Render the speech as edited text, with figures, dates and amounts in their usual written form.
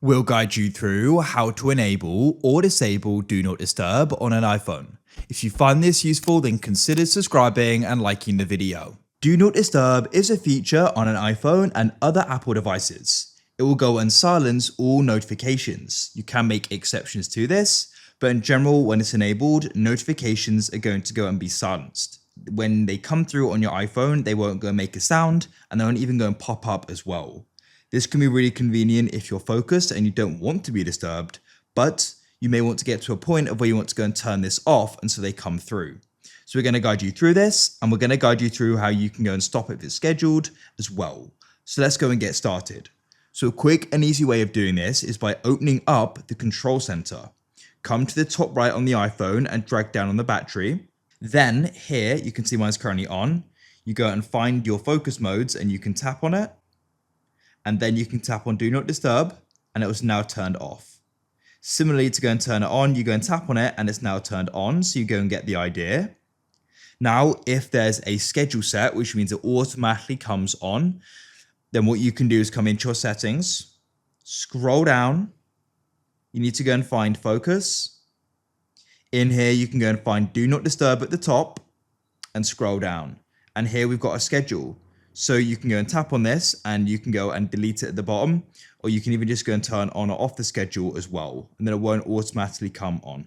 We'll guide you through how to enable or disable Do Not Disturb on an iPhone. If you find this useful, then consider subscribing and liking the video. Do Not Disturb is a feature on an iPhone and other Apple devices. It will go and silence all notifications. You can make exceptions to this, but in general, when it's enabled, notifications are going to go and be silenced. When they come through on your iPhone, they won't go and make a sound, and they won't even go and pop up as well. This can be really convenient if you're focused and you don't want to be disturbed, but you may want to get to a point of where you want to go and turn this off and so they come through. So we're going to guide you through this, and we're going to guide you through how you can go and stop it if it's scheduled as well. So let's go and get started. So a quick and easy way of doing this is by opening up the control center. Come to the top right on the iPhone and drag down on the battery. Then here, you can see mine's currently on. You go and find your focus modes and you can tap on it. And then you can tap on Do Not Disturb and it was now turned off. Similarly, to go and turn it on, you go and tap on it and it's now turned on, so you go and get the idea. Now, if there's a schedule set, which means it automatically comes on, then what you can do is come into your settings, scroll down, you need to go and find focus. In here, you can go and find Do Not Disturb at the top and scroll down. And here we've got a schedule. So you can go and tap on this and you can go and delete it at the bottom, or you can even just go and turn on or off the schedule as well, and then it won't automatically come on.